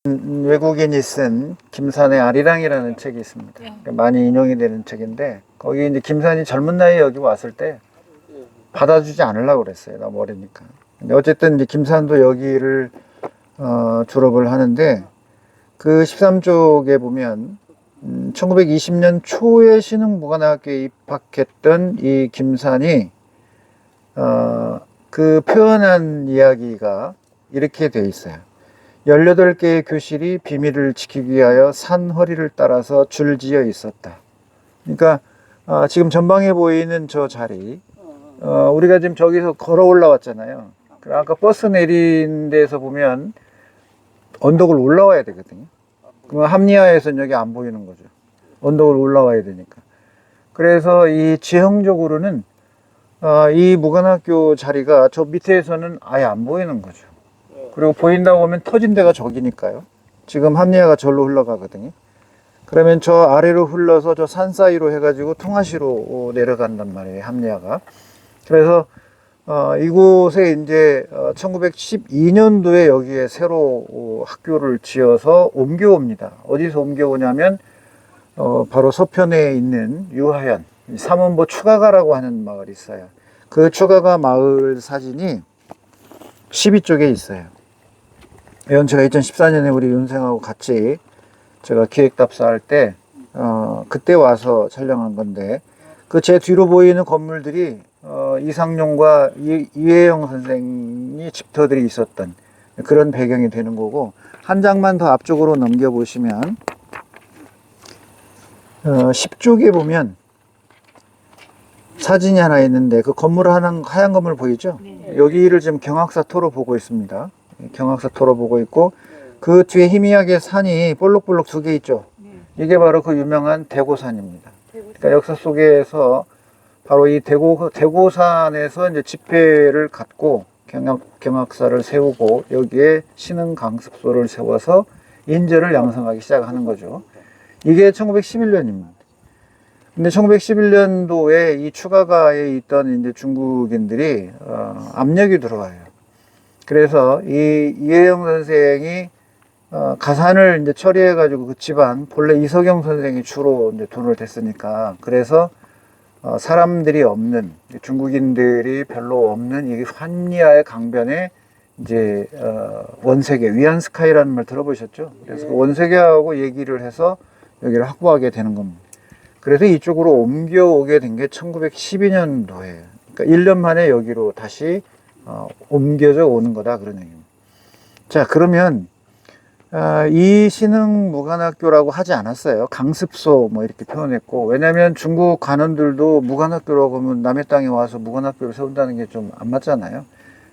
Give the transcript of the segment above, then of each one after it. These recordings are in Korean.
외국인이 쓴 김산의 아리랑이라는 책이 있습니다. 많이 인용이 되는 책인데, 거기 이제 김산이 젊은 나이에 여기 왔을 때 받아주지 않으려고 그랬어요. 너무 어리니까. 근데 어쨌든 이제 김산도 여기를 졸업을 하는데, 그 13쪽에 보면 1920년 초에 신흥무관학교에 입학했던 이 김산이 그 표현한 이야기가 이렇게 돼 있어요. 18개의 교실이 비밀을 지키기 위하여 산 허리를 따라서 줄지어 있었다. 그러니까 지금 전방에 보이는 저 자리, 우리가 지금 저기서 걸어 올라왔잖아요. 아까 버스 내린 데서 보면 언덕을 올라와야 되거든요. 그럼 합리화에서는 여기 안 보이는 거죠. 언덕을 올라와야 되니까. 그래서 이 지형적으로는 이 무관학교 자리가 저 밑에서는 아예 안 보이는 거죠. 그리고 보인다고 하면 터진 데가 저기니까요. 지금 합리화가 절로 흘러가거든요. 그러면 저 아래로 흘러서 저 산 사이로 해가지고 통화시로 내려간단 말이에요. 합리화가. 그래서 이곳에 이제 1912년도에 여기에 새로 학교를 지어서 옮겨옵니다. 어디서 옮겨오냐면 바로 서편에 있는 유하현 삼원보 추가가라고 하는 마을이 있어요. 그 추가가 마을 사진이 12쪽에 있어요. 이건 제가 2014년에 우리 윤생하고 같이 제가 기획답사할 때 그때 와서 촬영한 건데, 그 제 뒤로 보이는 건물들이 이상용과 이회영 선생이 집터들이 있었던 그런 배경이 되는 거고, 한 장만 더 앞쪽으로 넘겨 보시면 10쪽에 보면 사진이 하나 있는데, 그 건물 하얀 건물 보이죠? 네. 여기를 지금 경학사토로 보고 있습니다. 경학사토로 보고 있고, 그 뒤에 희미하게 산이 볼록볼록 두 개 있죠? 네. 이게 바로 그 유명한 대고산입니다. 그러니까 역사 속에서 바로 이 대고산에서 이제 집회를 갖고 경학사를 세우고 여기에 신흥강습소를 세워서 인재를 양성하기 시작하는 거죠. 이게 1911년입니다. 근데 1911년도에 이 추가가에 있던 이제 중국인들이 압력이 들어와요. 그래서 이 이혜영 선생이 가산을 이제 처리해가지고 그치만 본래 이석영 선생이 주로 이제 돈을 댔으니까, 그래서 사람들이 없는, 중국인들이 별로 없는 이 한리아의 강변에 이제 원세계 위안스카이라는 말 들어보셨죠? 그래서 그 원세계하고 얘기를 해서 여기를 확보하게 되는 겁니다. 그래서 이쪽으로 옮겨오게 된 게 1912년도에, 그러니까 1년 만에 여기로 다시 옮겨져 오는 거다, 그런 얘기입니다. 자, 그러면 이 신흥무관학교라고 하지 않았어요. 강습소 뭐 이렇게 표현했고, 왜냐면 중국 관원들도 무관학교라고 하면 남의 땅에 와서 무관학교를 세운다는 게 좀 안 맞잖아요.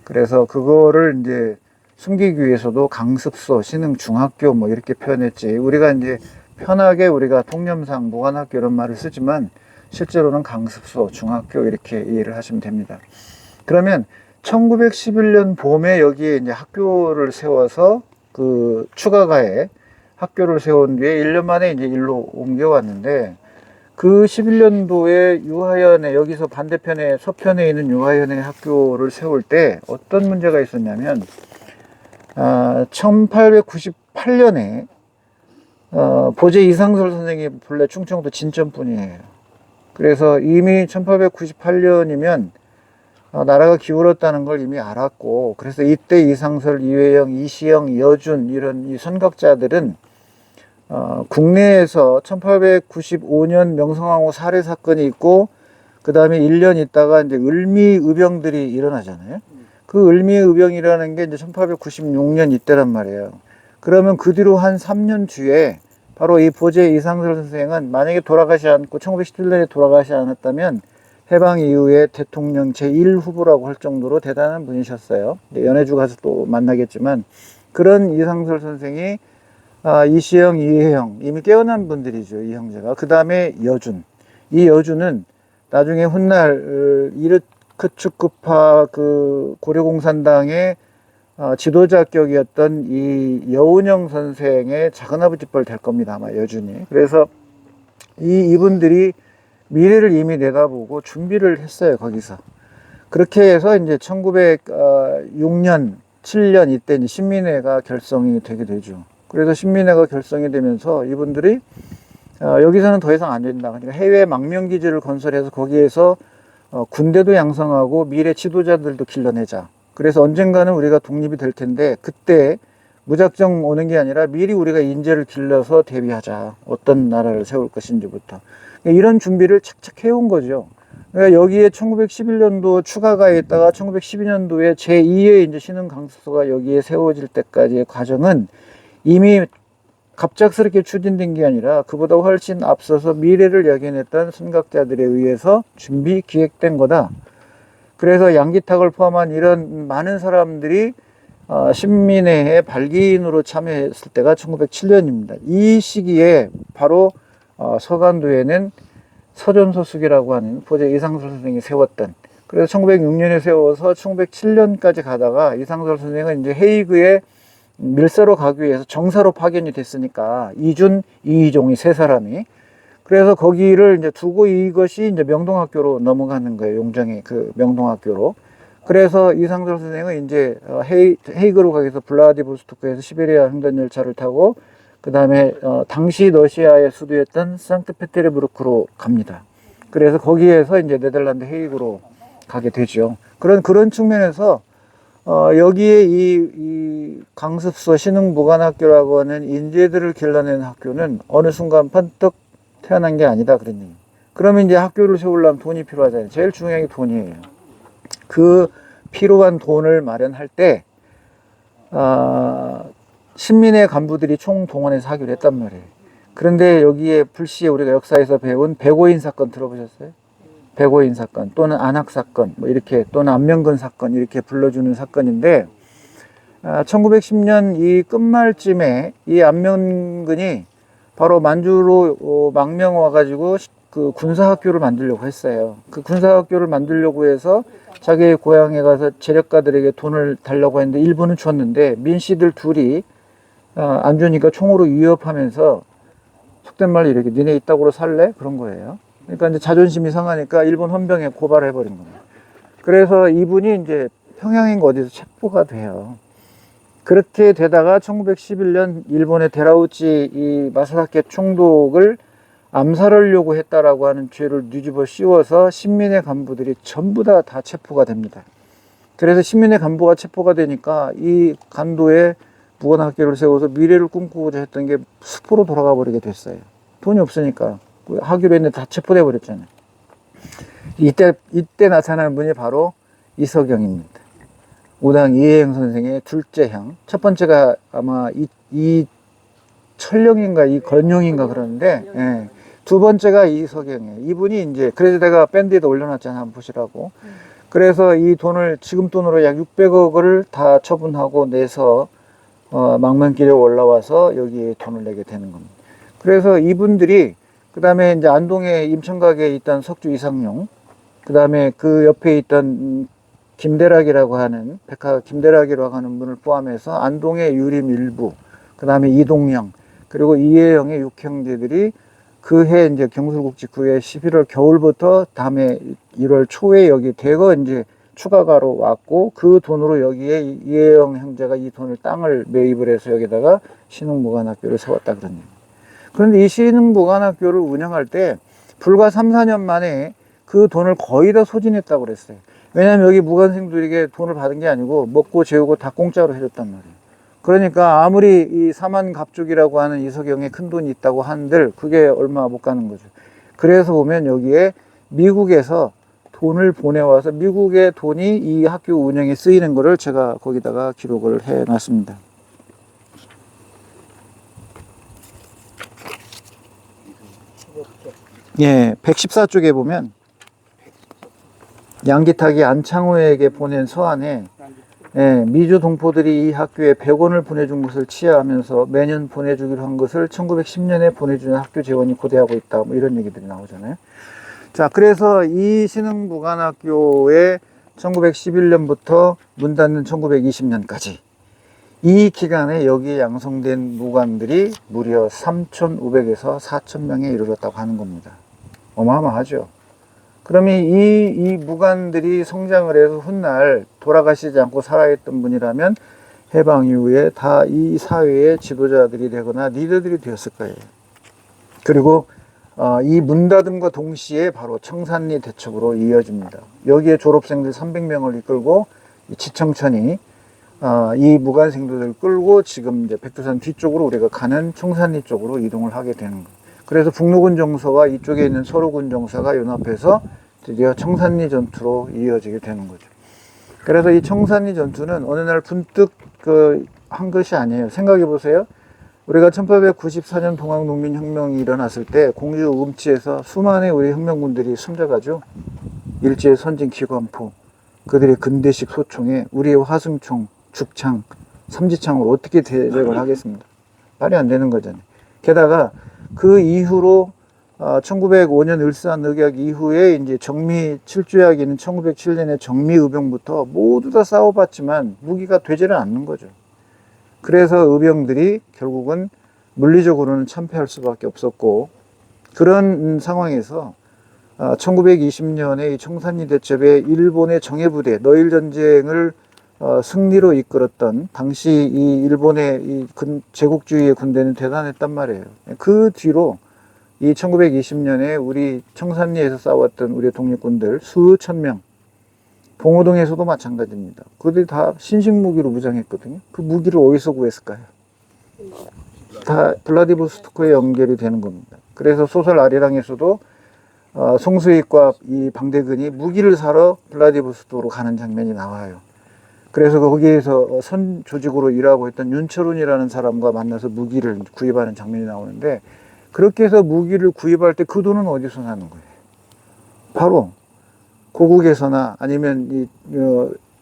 그래서 그거를 이제 숨기기 위해서도 강습소, 신흥중학교 뭐 이렇게 표현했지, 우리가 이제 편하게 우리가 통념상 무관학교 이런 말을 쓰지만 실제로는 강습소, 중학교 이렇게 이해를 하시면 됩니다. 그러면 1911년 봄에 여기에 이제 학교를 세워서 그 추가가에 학교를 세운 뒤에 1년 만에 이제 일로 옮겨왔는데, 그 11년도에 유하연에, 여기서 반대편에 서편에 있는 유하연의 학교를 세울 때 어떤 문제가 있었냐면 1898년에 보제 이상설 선생이 본래 충청도 진천 분이에요. 그래서 이미 1898년이면 나라가 기울었다는 걸 이미 알았고, 그래서 이때 이상설, 이회영, 이시영, 여준 이런 이 선각자들은 국내에서 1895년 명성황후 살해 사건이 있고, 그 다음에 1년 있다가 이제 을미의병들이 일어나잖아요. 그 을미의병이라는 게 이제 1896년 이때란 말이에요. 그러면 그 뒤로 한 3년 뒤에 바로 이 보제 이상설 선생은 만약에 돌아가시 않고 1917년에 돌아가시 않았다면 해방 이후에 대통령 제1후보라고 할 정도로 대단한 분이셨어요. 연해주 가서 또 만나겠지만, 그런 이상설 선생이 이시영, 이혜영, 이미 깨어난 분들이죠, 이 형제가. 그 다음에 여준. 이 여준은 나중에 훗날 이르크츠크파 그 고려공산당의 지도자격이었던 이 여운형 선생의 작은아버지뻘 될 겁니다, 아마 여준이. 그래서 이분들이 미래를 이미 내다보고 준비를 했어요, 거기서. 그렇게 해서 이제 1906년, 7년 이때 이제 신민회가 결성이 되게 되죠. 그래서 신민회가 결성이 되면서 이분들이 여기서는 더 이상 안 된다. 그러니까 해외 망명기지를 건설해서 거기에서 군대도 양성하고 미래 지도자들도 길러내자. 그래서 언젠가는 우리가 독립이 될 텐데 그때 무작정 오는 게 아니라 미리 우리가 인재를 길러서 대비하자. 어떤 나라를 세울 것인지부터. 이런 준비를 착착 해온 거죠. 그러니까 여기에 1911년도 추가가 있다가 1912년도에 제2의 이제 신흥 강습소가 여기에 세워질 때까지의 과정은 이미 갑작스럽게 추진된 게 아니라 그보다 훨씬 앞서서 미래를 예견했던 선각자들에 의해서 준비 기획된 거다. 그래서 양기탁을 포함한 이런 많은 사람들이 신민회의 발기인으로 참여했을 때가 1907년입니다. 이 시기에 바로 서간도에는 서전소숙이라고 하는 보제 이상설 선생이 세웠던, 그래서 1906년에 세워서 1907년까지 가다가 이상설 선생은 이제 헤이그에 밀사로 가기 위해서 정사로 파견이 됐으니까 이준, 이희종이 세 사람이, 그래서 거기를 이제 두고 이것이 이제 명동학교로 넘어가는 거예요. 용정의 그 명동학교로. 그래서 이상설 선생은 이제 헤이그로 가기 위해서 블라디보스토크에서 시베리아 횡단열차를 타고 그 다음에 당시 러시아의 수도였던 상트페테르부르크로 갑니다. 그래서 거기에서 이제 네덜란드 헤이그로 가게 되죠. 그런 측면에서 여기에 이 강습소 신흥무관학교라고 하는 인재들을 길러내는 학교는 어느 순간 번뜩 태어난 게 아니다 그랬네요. 그러면 이제 학교를 세우려면 돈이 필요하잖아요. 제일 중요한 게 돈이에요. 그 필요한 돈을 마련할 때 신민회 간부들이 총동원해서 하기로 했단 말이에요. 그런데 여기에 불시에 우리가 역사에서 배운 백오인 사건 들어보셨어요? 백오인 사건 또는 안학 사건 뭐 이렇게, 또는 안명근 사건 이렇게 불러주는 사건인데 1910년 이 끝말쯤에 이 안명근이 바로 만주로 망명 와가지고 그 군사학교를 만들려고 했어요. 그 군사학교를 만들려고 해서 자기의 고향에 가서 재력가들에게 돈을 달라고 했는데 일부는 줬는데 민씨들 둘이 안 주니까 총으로 위협하면서 속된 말로 이렇게 니네 이따구로 살래? 그런 거예요. 그러니까 이제 자존심이 상하니까 일본 헌병에 고발을 해버린 겁니다. 그래서 이분이 이제 평양인가 어디서 체포가 돼요. 그렇게 되다가 1911년 일본의 데라우치 이 마사사케 총독을 암살하려고 했다라고 하는 죄를 뒤집어 씌워서 신민회 간부들이 전부 다 체포가 됩니다. 그래서 신민회 간부가 체포가 되니까 이 간도에 무관학교를 세워서 미래를 꿈꾸고자 했던 게 숲으로 돌아가 버리게 됐어요. 돈이 없으니까. 하기로 했는데 다 체포돼 버렸잖아요. 이때 나타나는 분이 바로 이석영입니다. 우당 이혜영 선생의 둘째 형. 첫 번째가 아마 이철룡인가 이건용인가 그러는데, 예. 두 번째가 이석영이에요. 이분이 이제, 그래서 내가 밴드에도 올려놨잖아요. 한번 보시라고. 그래서 이 돈을 지금 돈으로 약 600억을 다 처분하고 내서 망명길에 올라와서 여기에 돈을 내게 되는 겁니다. 그래서 이분들이 그 다음에 이제 안동에 임천각에 있던 석주 이상용, 그 다음에 그 옆에 있던 김대락이라고 하는 백화 김대락이라고 하는 분을 포함해서 안동의 유림 일부, 그 다음에 이동영, 그리고 이혜영의 6형제들이 그해 이제 경술국 직후에 11월 겨울부터 다음에 1월 초에 여기 대거 이제 추가가로 왔고, 그 돈으로 여기에 이혜영 형제가 이 돈을 땅을 매입을 해서 여기다가 신흥무관학교를 세웠다 그러네요. 그런데 이 신흥무관학교를 운영할 때 불과 3, 4년 만에 그 돈을 거의 다 소진했다고 그랬어요. 왜냐하면 여기 무관생들에게 돈을 받은 게 아니고 먹고 재우고 다 공짜로 해줬단 말이에요. 그러니까 아무리 이 사만갑죽이라고 하는 이석영의 큰 돈이 있다고 한들 그게 얼마 못 가는 거죠. 그래서 보면 여기에 미국에서 돈을 보내와서 미국의 돈이 이 학교 운영에 쓰이는 거를 제가 거기다가 기록을 해 놨습니다. 예, 114쪽에 보면 양기탁이 안창호에게 보낸 서한에 미주 동포들이 이 학교에 100원을 보내준 것을 치하하면서 매년 보내주기로 한 것을 1910년에 보내주는 학교 재원이 고대하고 있다. 뭐 이런 얘기들이 나오잖아요. 자, 그래서 이 신흥무관학교에 1911년부터 문 닫는 1920년까지 이 기간에 여기에 양성된 무관들이 무려 3,500에서 4,000명에 이르렀다고 하는 겁니다. 어마어마하죠. 그러면 이 무관들이 성장을 해서 훗날 돌아가시지 않고 살아있던 분이라면 해방 이후에 다 이 사회의 지도자들이 되거나 리더들이 되었을 거예요. 그리고 이 문 닫음과 동시에 바로 청산리 대첩으로 이어집니다. 여기에 졸업생들 300명을 이끌고 지청천이 이 무관생도들을 끌고 지금 이제 백두산 뒤쪽으로 우리가 가는 청산리 쪽으로 이동을 하게 되는 거예요. 그래서 북로군 정서와 이쪽에 있는 서로군 정서가 연합해서 드디어 청산리 전투로 이어지게 되는 거죠. 그래서 이 청산리 전투는 어느 날 분뜩 한 것이 아니에요. 생각해 보세요. 우리가 1894년 동학농민혁명이 일어났을 때 공주 음치에서 수많은 우리 혁명군들이 숨져가지고 일제의 선진 기관포, 그들의 근대식 소총에 우리의 화승총, 죽창, 삼지창으로 어떻게 대적을 하겠습니다. 말이 안 되는 거잖아요. 게다가 그 이후로 1905년 을사늑약 이후에 이제 정미 7조약이 있는 1907년에 정미의병부터 모두 다 싸워봤지만 무기가 되지를 않는 거죠. 그래서 의병들이 결국은 물리적으로는 참패할 수밖에 없었고, 그런 상황에서 1920년에 이 청산리 대첩에 일본의 정예부대 너일전쟁을 승리로 이끌었던 당시 이 일본의 이 제국주의의 군대는 대단했단 말이에요. 그 뒤로 이 1920년에 우리 청산리에서 싸웠던 우리 독립군들 수천 명, 봉오동에서도 마찬가지입니다. 그들이 다 신식 무기로 무장했거든요. 그 무기를 어디서 구했을까요? 다 블라디보스토크에 연결이 되는 겁니다. 그래서 소설 아리랑에서도 송수익과 이 방대근이 무기를 사러 블라디보스토크로 가는 장면이 나와요. 그래서 거기에서 선 조직으로 일하고 있던 윤철훈이라는 사람과 만나서 무기를 구입하는 장면이 나오는데, 그렇게 해서 무기를 구입할 때 그 돈은 어디서 나는 거예요? 바로 고국에서나 아니면 이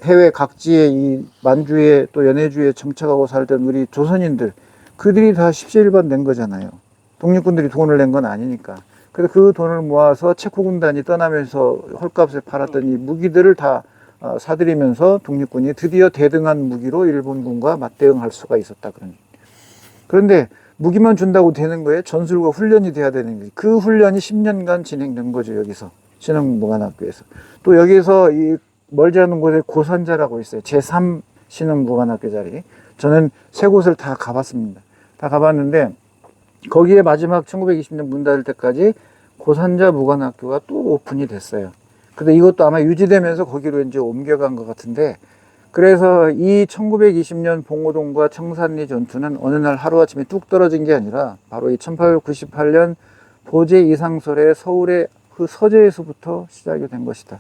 해외 각지의 이 만주에 또 연해주에 정착하고 살던 우리 조선인들, 그들이 다 십시일반 낸 거잖아요. 독립군들이 돈을 낸 건 아니니까. 그래서 그 돈을 모아서 체코 군단이 떠나면서 헐값에 팔았던 이 무기들을 다 사들이면서 독립군이 드디어 대등한 무기로 일본군과 맞대응할 수가 있었다. 그런데 무기만 준다고 되는 거예요? 전술과 훈련이 돼야 되는 거예요. 그 훈련이 10년간 진행된 거죠, 여기서. 신흥무관학교에서. 또 여기서 이 멀지 않은 곳에 고산자라고 있어요. 제3 신흥무관학교 자리. 저는 세 곳을 다 가봤습니다. 다 가봤는데, 거기에 마지막 1920년 문 닫을 때까지 고산자 무관학교가 또 오픈이 됐어요. 근데 이것도 아마 유지되면서 거기로 이제 옮겨간 것 같은데, 그래서 이 1920년 봉오동과 청산리 전투는 어느 날 하루아침에 뚝 떨어진 게 아니라 바로 이 1898년 도제 이상설의 서울의 그 서재에서부터 시작이 된 것이다.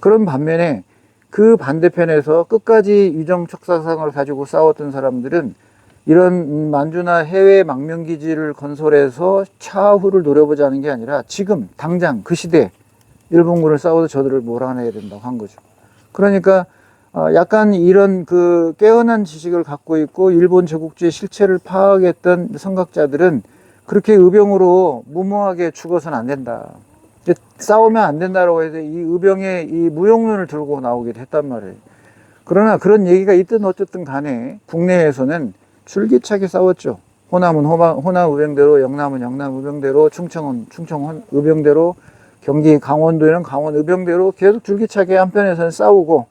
그런 반면에 그 반대편에서 끝까지 유정척사상을 가지고 싸웠던 사람들은 이런 만주나 해외 망명기지를 건설해서 차후를 노려보자는 게 아니라 지금 당장 그 시대 일본군을 싸워서 저들을 몰아내야 된다고 한 거죠. 그러니까 약간 이런 그 깨어난 지식을 갖고 있고 일본 제국주의 실체를 파악했던 선각자들은 그렇게 의병으로 무모하게 죽어서는 안 된다. 싸우면 안 된다라고 해서 이 의병의 이 무용론을 들고 나오기도 했단 말이에요. 그러나 그런 얘기가 있든 어쨌든 간에 국내에서는 줄기차게 싸웠죠. 호남은 호남 의병대로, 영남은 영남 의병대로, 충청은 충청 의병대로, 경기 강원도에는 강원 의병대로 계속 줄기차게 한편에서는 싸우고,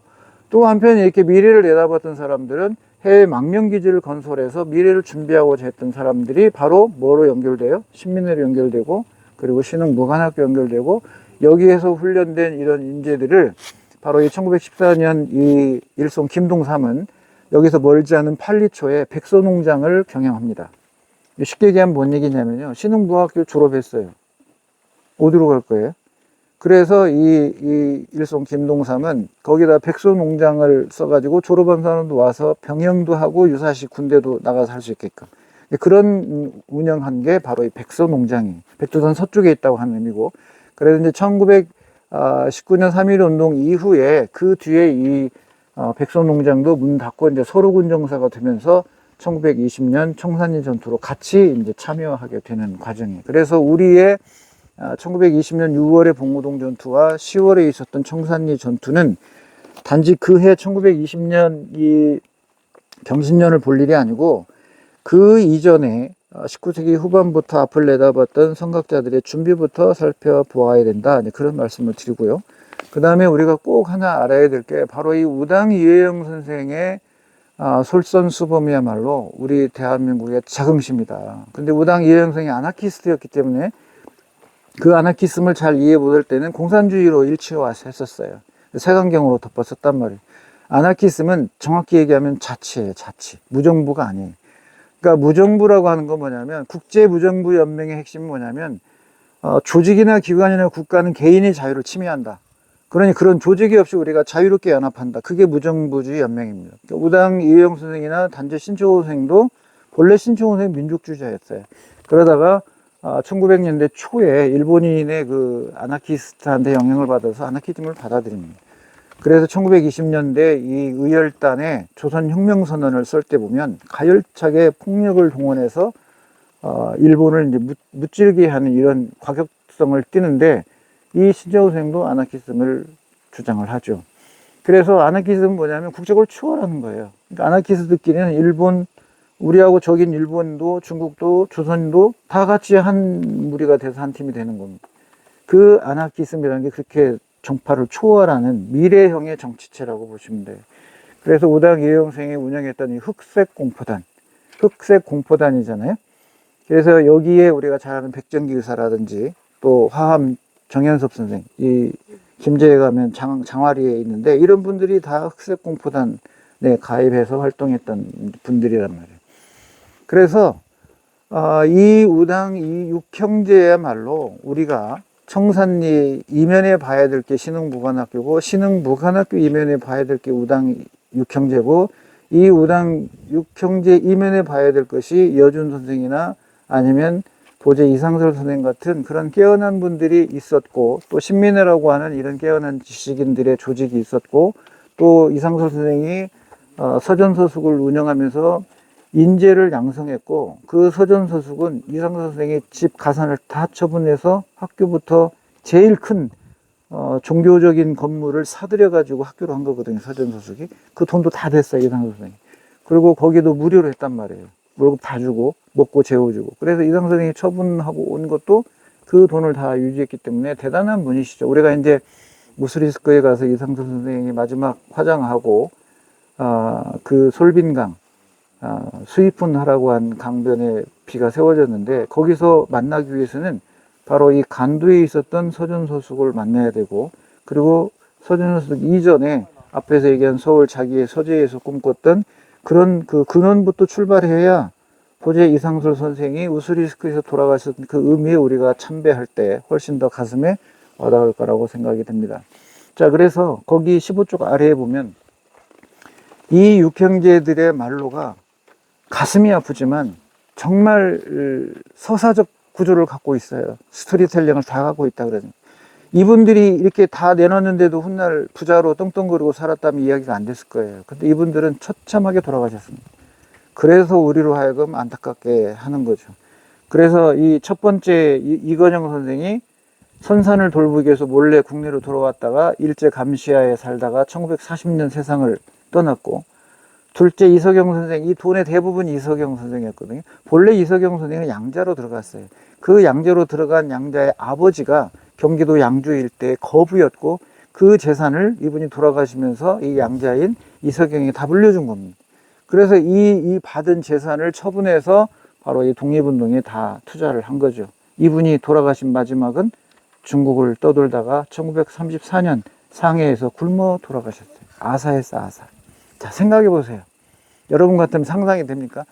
또 한편에 이렇게 미래를 내다봤던 사람들은 해외 망명기지를 건설해서 미래를 준비하고자 했던 사람들이 바로 뭐로 연결돼요? 신민회로 연결되고, 그리고 신흥무관학교 연결되고, 여기에서 훈련된 이런 인재들을 바로 이 1914년 이 일송 김동삼은 여기서 멀지 않은 팔리초에 백서농장을 경영합니다. 쉽게 얘기하면 뭔 얘기냐면요, 신흥무학교 졸업했어요. 어디로 갈 거예요? 그래서 이 일송 김동삼은 거기다 백서농장을 써가지고 졸업한 사람도 와서 병영도 하고 유사시 군대도 나가서 할 수 있게끔 그런 운영한 게 바로 이 백서농장이 백두산 서쪽에 있다고 하는 의미고, 그래서 이제 1919년 3.1 운동 이후에 그 뒤에 이 백서농장도 문 닫고 이제 서로군 정사가 되면서 1920년 청산리 전투로 같이 이제 참여하게 되는 과정이에요. 그래서 우리의 1920년 6월의 봉오동 전투와 10월에 있었던 청산리 전투는 단지 그 해 1920년 이 경신년을 볼 일이 아니고 그 이전에 19세기 후반부터 앞을 내다봤던 선각자들의 준비부터 살펴보아야 된다, 그런 말씀을 드리고요. 그 다음에 우리가 꼭 하나 알아야 될 게 바로 이 우당 이회영 선생의 솔선수범이야말로 우리 대한민국의 자긍심이다. 근데 우당 이혜영생이 아나키스트였기 때문에 그 아나키즘을 잘 이해 못할 때는 공산주의로 일치했었어요. 색안경으로 덮었었단 말이에요. 아나키즘은 정확히 얘기하면 자치예요, 자치. 무정부가 아니에요. 그러니까 무정부라고 하는 건 뭐냐면, 국제무정부연맹의 핵심이 뭐냐면, 조직이나 기관이나 국가는 개인의 자유를 침해한다. 그러니 그런 조직이 없이 우리가 자유롭게 연합한다. 그게 무정부주의 연맹입니다. 그러니까 우당 이혜영 선생이나 단재 신청호 선생도 본래 신청호 선생 민족주의자였어요. 그러다가 1900년대 초에 일본인의 그 아나키스트한테 영향을 받아서 아나키즘을 받아들입니다. 그래서 1920년대 이 의열단에 조선혁명선언을 쓸 때 보면 가열차게 폭력을 동원해서 일본을 이제 무찌르게 하는 이런 과격성을 띠는데, 이 신재호 선생도 아나키즘을 주장을 하죠. 그래서 아나키즘은 뭐냐면 국적을 추월하는 거예요. 그러니까 아나키스트끼리는 일본, 우리하고 적인 일본도 중국도 조선도 다 같이 한 무리가 돼서 한 팀이 되는 겁니다. 그 아나키즘이라는 게 그렇게 정파를 초월하는 미래형의 정치체라고 보시면 돼요. 그래서 우당 이혜영생이 운영했던 이 흑색 공포단이잖아요. 그래서 여기에 우리가 잘 아는 백정기 의사라든지 또 화함 정현섭 선생, 이 김제에 가면 장화리에 있는데, 이런 분들이 다 흑색공포단에 가입해서 활동했던 분들이란 말이에요. 그래서 이 우당 이 육형제야말로 우리가 청산리 이면에 봐야 될 게 신흥무관학교고, 신흥무관학교 이면에 봐야 될 게 우당 육형제고, 이 우당 육형제 이면에 봐야 될 것이 여준 선생이나 아니면 도제 이상설 선생 같은 그런 깨어난 분들이 있었고, 또 신민회라고 하는 이런 깨어난 지식인들의 조직이 있었고, 또 이상설 선생이 서전서숙을 운영하면서 인재를 양성했고, 그 서전서숙은 이상설 선생의 집 가산을 다 처분해서 학교부터 제일 큰 종교적인 건물을 사들여 가지고 학교로 한 거거든요. 서전서숙이 그 돈도 다 됐어요, 이상설 선생이. 그리고 거기도 무료로 했단 말이에요. 월급 다 주고 먹고 재워주고. 그래서 이상설 선생이 처분하고 온 것도 그 돈을 다 유지했기 때문에 대단한 분이시죠. 우리가 이제 무스리스크에 가서 이상설 선생이 마지막 화장하고 그 솔빈강 수이푼하라고 한 강변에 비가 세워졌는데, 거기서 만나기 위해서는 바로 이 간두에 있었던 서전서숙을 만나야 되고, 그리고 서전서숙 이전에 앞에서 얘기한 서울 자기의 서재에서 꿈꿨던 그런 그 근원부터 출발해야 도제 이상설 선생이 우스리스크에서 돌아가셨던 그 의미에 우리가 참배할 때 훨씬 더 가슴에 와닿을 거라고 생각이 됩니다. 자, 그래서 거기 15쪽 아래에 보면 이 육형제들의 말로가 가슴이 아프지만 정말 서사적 구조를 갖고 있어요. 스토리텔링을 다 갖고 있다 그러죠. 이분들이 이렇게 다 내놨는데도 훗날 부자로 떵떵거리고 살았다면 이야기가 안 됐을 거예요. 근데 이분들은 처참하게 돌아가셨습니다. 그래서 우리로 하여금 안타깝게 하는 거죠. 그래서 이 첫 번째 이건영 선생이 선산을 돌보기 위해서 몰래 국내로 돌아왔다가 일제 감시하에 살다가 1940년 세상을 떠났고, 둘째 이석영 선생, 이 돈의 대부분 이석영 선생이었거든요. 본래 이석영 선생은 양자로 들어갔어요. 그 양자로 들어간 양자의 아버지가 경기도 양주 일대의 거부였고, 그 재산을 이분이 돌아가시면서 이 양자인 이석영이 다 물려준 겁니다. 그래서 이 받은 재산을 처분해서 바로 이 독립운동에 다 투자를 한 거죠. 이분이 돌아가신 마지막은 중국을 떠돌다가 1934년 상해에서 굶어 돌아가셨어요. 아사에서 아사. 자, 생각해 보세요. 여러분 같으면 상상이 됩니까?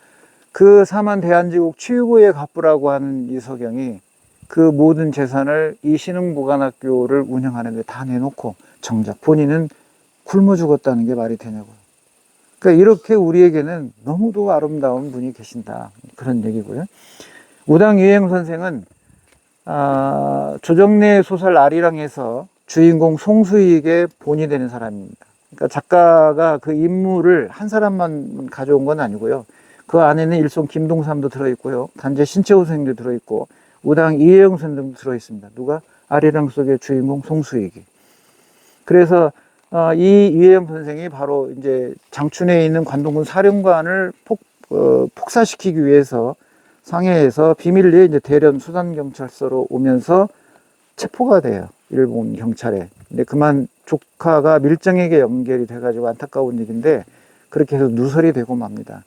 그 사만 대한제국 최고의 갑부라고 하는 이석영이 그 모든 재산을 이 신흥무관학교를 운영하는 데 다 내놓고 정작 본인은 굶어 죽었다는 게 말이 되냐고요. 그러니까 이렇게 우리에게는 너무도 아름다운 분이 계신다, 그런 얘기고요. 우당 이혜영 선생은 조정래 소설 아리랑에서 주인공 송수익의 본이 되는 사람입니다. 그러니까 작가가 그 인물을 한 사람만 가져온 건 아니고요. 그 안에는 일송 김동삼도 들어있고요. 단재 신채호 선생도 들어있고, 우당 이혜영 선생도 들어있습니다. 누가? 아리랑 속의 주인공 송수익이. 그래서 이 이혜영 선생이 바로 이제 장춘에 있는 관동군 사령관을 폭사시키기 위해서 상해에서 비밀리에 이제 대련 수산경찰서로 오면서 체포가 돼요. 일본 경찰에. 근데 그만 조카가 밀정에게 연결이 돼가지고 안타까운 일인데, 그렇게 해서 누설이 되고 맙니다.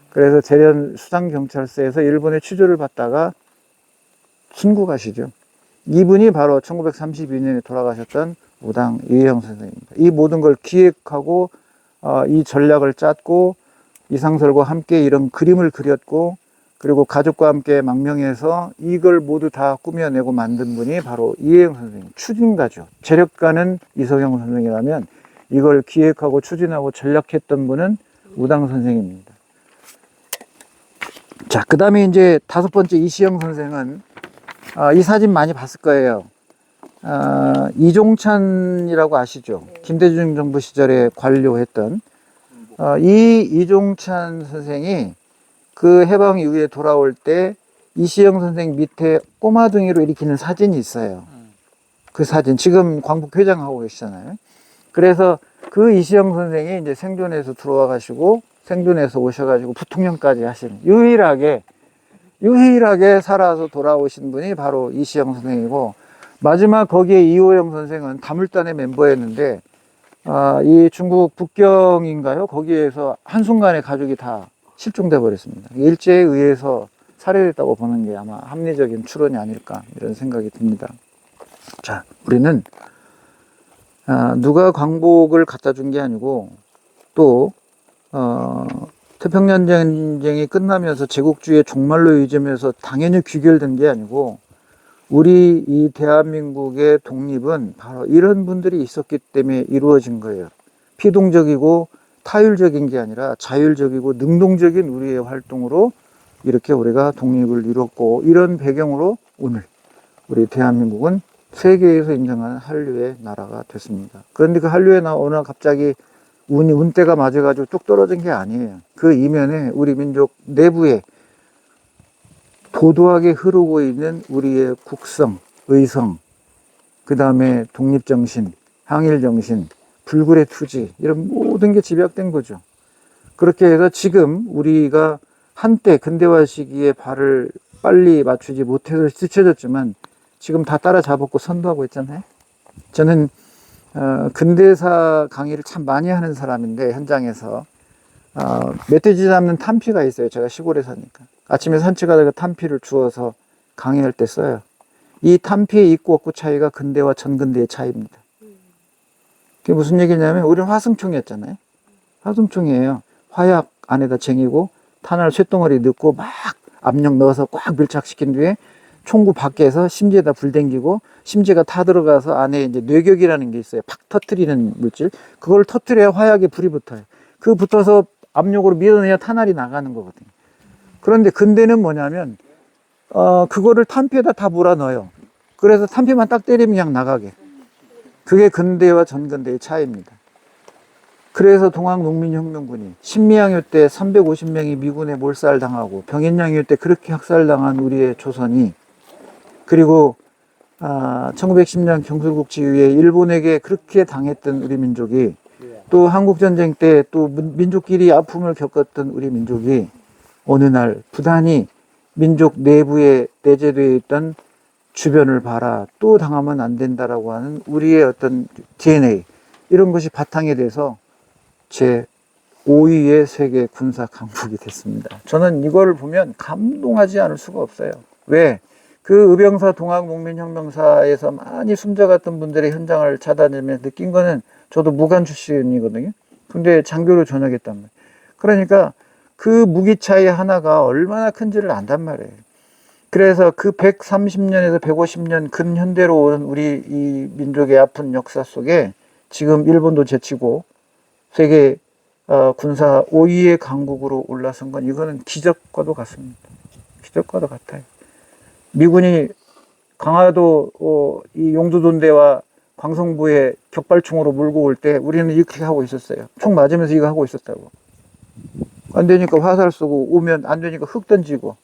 그래서 재련 수상경찰서에서 일본의 취조를 받다가 순국하시죠. 이분이 바로 1932년에 돌아가셨던 우당 이혜영 선생입니다. 이 모든 걸 기획하고 이 전략을 짰고 이상설과 함께 이런 그림을 그렸고 그리고 가족과 함께 망명해서 이걸 모두 다 꾸며내고 만든 분이 바로 이혜영 선생님, 추진가죠. 재력가는 이석영 선생이라면 이걸 기획하고 추진하고 전략했던 분은 우당 선생입니다. 자, 그 다음에 이제 5번째 이시영 선생은 이 사진 많이 봤을 거예요. 이종찬이라고 아시죠? 김대중 정부 시절에 관료했던 이 이종찬 선생이 그 해방 이후에 돌아올 때 이시영 선생 밑에 꼬마둥이로 일으키는 사진이 있어요. 그 사진 지금 광복회장하고 계시잖아요. 그래서 그 이시영 선생이 이제 생존해서 들어와 가시고 생존해서 오셔가지고 부통령까지 하신 유일하게 살아서 돌아오신 분이 바로 이시영 선생이고, 마지막 거기에 이호영 선생은 다물단의 멤버였는데 이 중국 북경인가요? 거기에서 한순간에 가족이 다 실종돼 버렸습니다. 일제에 의해서 살해됐다고 보는 게 아마 합리적인 추론이 아닐까 이런 생각이 듭니다. 자, 우리는 누가 광복을 갖다 준 게 아니고 또 태평양 전쟁이 끝나면서 제국주의의 종말로 유지하면서 당연히 귀결된 게 아니고 우리 이 대한민국의 독립은 바로 이런 분들이 있었기 때문에 이루어진 거예요. 피동적이고 타율적인 게 아니라 자율적이고 능동적인 우리의 활동으로 이렇게 우리가 독립을 이뤘고, 이런 배경으로 오늘 우리 대한민국은 세계에서 인정하는 한류의 나라가 됐습니다. 그런데 그 한류의 나라 어느 날 갑자기 운때가 맞아가지고 뚝 떨어진 게 아니에요. 그 이면에 우리 민족 내부에 도도하게 흐르고 있는 우리의 국성, 의성, 그 다음에 독립정신, 항일정신, 불굴의 투지, 이런 모든 게 집약된 거죠. 그렇게 해서 지금 우리가 한때 근대화 시기에 발을 빨리 맞추지 못해서 뒤처졌지만 지금 다 따라잡았고 선도하고 있잖아요. 저는 근대사 강의를 참 많이 하는 사람인데, 현장에서 멧돼지 잡는 탄피가 있어요. 제가 시골에 사니까 아침에 산책하다가 탄피를 주워서 강의할 때 써요. 이 탄피의 있고 없고 차이가 근대와 전근대의 차이입니다. 그게 무슨 얘기냐면, 우리는 화승총이었잖아요. 화승총이에요. 화약 안에다 쟁이고 탄알 쇳덩어리 넣고 막 압력 넣어서 꽉 밀착시킨 뒤에 총구 밖에서 심지에다 불 댕기고, 심지가 타 들어가서 안에 이제 뇌격이라는 게 있어요. 팍 터트리는 물질. 그걸 터트려야 화약에 불이 붙어요. 그 붙어서 압력으로 밀어내야 탄알이 나가는 거거든요. 그런데 근대는 뭐냐면 그거를 탄피에다 다 몰아 넣어요. 그래서 탄피만 딱 때리면 그냥 나가게. 그게 근대와 전근대의 차이입니다. 그래서 동학농민혁명군이 신미양요 때 350명이 미군에 몰살당하고 병인양요 때 그렇게 학살당한 우리의 조선이, 그리고 1910년 경술국지 이후에 일본에게 그렇게 당했던 우리 민족이, 또 한국전쟁 때 또 민족끼리 아픔을 겪었던 우리 민족이 어느 날 부단히 민족 내부에 내재되어 있던 주변을 봐라, 또 당하면 안 된다라고 하는 우리의 어떤 DNA, 이런 것이 바탕이 돼서 제 5위의 세계 군사 강국이 됐습니다. 저는 이걸 보면 감동하지 않을 수가 없어요. 왜? 그 의병사 동학농민혁명사에서 많이 숨져갔던 분들의 현장을 찾아내면서 느낀 거는, 저도 무관 출신이거든요. 근데 장교로 전역했단 말이에요. 그러니까 그 무기 차이 하나가 얼마나 큰지를 안단 말이에요. 그래서 그 130년에서 150년 근현대로 온 우리 이 민족의 아픈 역사 속에 지금 일본도 제치고 세계 군사 5위의 강국으로 올라선 건, 이거는 기적과도 같습니다. 기적과도 같아요. 미군이 강화도 이 용두돈대와 광성부에 격발총으로 물고 올 때 우리는 이렇게 하고 있었어요. 총 맞으면서 이거 하고 있었다고. 안 되니까 화살 쏘고, 오면 안 되니까 흙 던지고,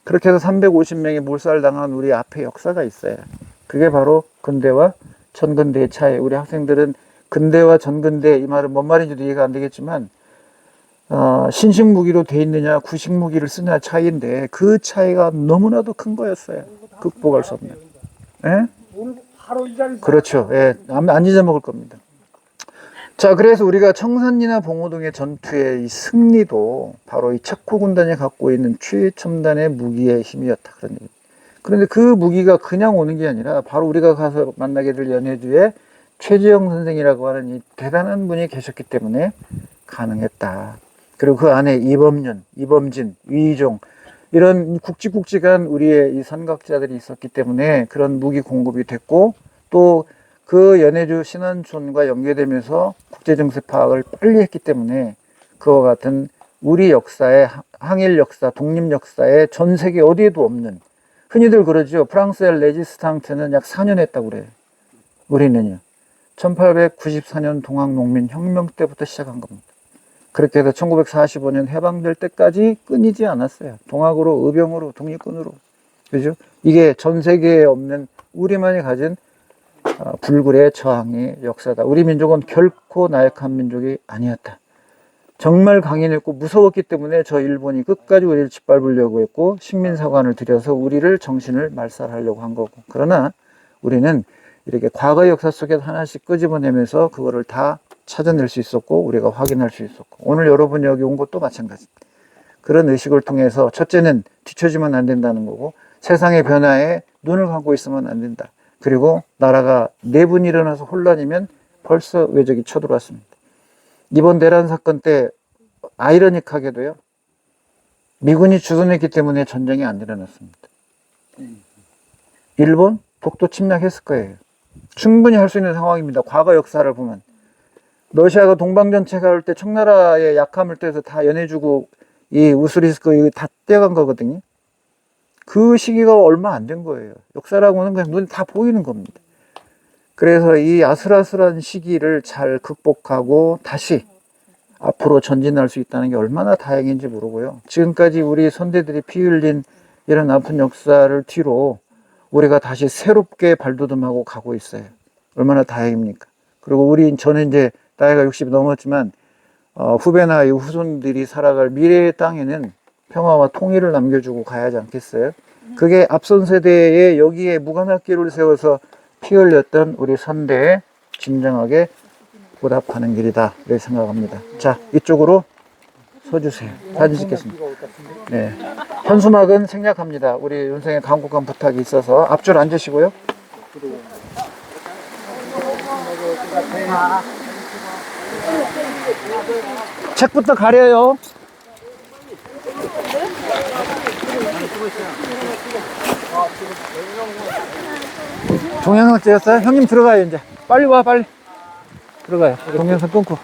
그렇게 해서 350명이 몰살당한 우리 앞에 역사가 있어요. 그게 바로 근대와 전근대의 차이. 우리 학생들은 근대와 전근대, 이 말은 뭔 말인지도 이해가 안 되겠지만 신식 무기로 돼 있느냐 구식 무기를 쓰느냐 차이인데, 그 차이가 너무나도 큰 거였어요. 극복할 수 없는. 예? 그렇죠. 예, 안 잊어먹을 겁니다. 자, 그래서 우리가 청산리나 봉오동의 전투의 이 승리도 바로 이 체코 군단이 갖고 있는 최첨단의 무기의 힘이었다. 그런 얘기. 그런데 그 무기가 그냥 오는 게 아니라 바로 우리가 가서 만나게 될 연해주의 최재형 선생이라고 하는 이 대단한 분이 계셨기 때문에 가능했다. 그리고 그 안에 이범윤, 이범진, 위희종 이런 굵직굵직한 우리의 이 선각자들이 있었기 때문에 그런 무기 공급이 됐고, 또 그 연해주 신안촌과 연계되면서 국제정세 파악을 빨리 했기 때문에 그와 같은 우리 역사의 항일 역사, 독립 역사의 전 세계 어디에도 없는, 흔히들 그러죠. 프랑스의 레지스탕트는 약 4년 했다고 그래요. 우리는요 1894년 동학농민혁명 때부터 시작한 겁니다. 그렇게 해서 1945년 해방될 때까지 끊이지 않았어요. 동학으로, 의병으로, 독립군으로. 그죠? 이게 전 세계에 없는 우리만이 가진 불굴의 저항의 역사다. 우리 민족은 결코 나약한 민족이 아니었다. 정말 강인했고 무서웠기 때문에 저 일본이 끝까지 우리를 짓밟으려고 했고 식민사관을 들여서 우리를 정신을 말살하려고 한 거고, 그러나 우리는 이렇게 과거 역사 속에서 하나씩 끄집어내면서 그거를 다 찾아낼 수 있었고 우리가 확인할 수 있었고, 오늘 여러분이 여기 온 것도 마찬가지. 그런 의식을 통해서 첫째는 뒤처지면 안 된다는 거고, 세상의 변화에 눈을 감고 있으면 안 된다. 그리고 나라가 내분이 일어나서 혼란이면 벌써 외적이 쳐들어왔습니다. 이번 대란 사건 때 아이러니하게도요, 미군이 주둔했기 때문에 전쟁이 안 일어났습니다. 일본 독도 침략했을 거예요. 충분히 할 수 있는 상황입니다. 과거 역사를 보면 러시아가 동방전체가 할 때 청나라의 약함을 떼서 다 연해주고 이 우스리스크 이거 다 떼어간 거거든요. 그 시기가 얼마 안 된 거예요. 역사라고는 그냥 눈에 다 보이는 겁니다. 그래서 이 아슬아슬한 시기를 잘 극복하고 다시 앞으로 전진할 수 있다는 게 얼마나 다행인지 모르고요. 지금까지 우리 선대들이 피 흘린 이런 아픈 역사를 뒤로 우리가 다시 새롭게 발돋움하고 가고 있어요. 얼마나 다행입니까? 그리고 저는 이제 나이가 60이 넘었지만 후배나 이 후손들이 살아갈 미래의 땅에는 평화와 통일을 남겨주고 가야 하지 않겠어요? 그게 앞선 세대에 여기에 무관학기를 세워서 피 흘렸던 우리 선대에 진정하게 보답하는 길이다, 이렇게 생각합니다. 자, 이쪽으로 서주세요. 사진 찍겠습니다. 네. 현수막은 생략합니다. 우리 윤생의 간곡한 부탁이 있어서 앞줄 앉으시고요. 책부터 가려요. 동영상 찍었어요? 형님 들어가요. 이제 빨리 와, 빨리 들어가요. 동영상 끊고.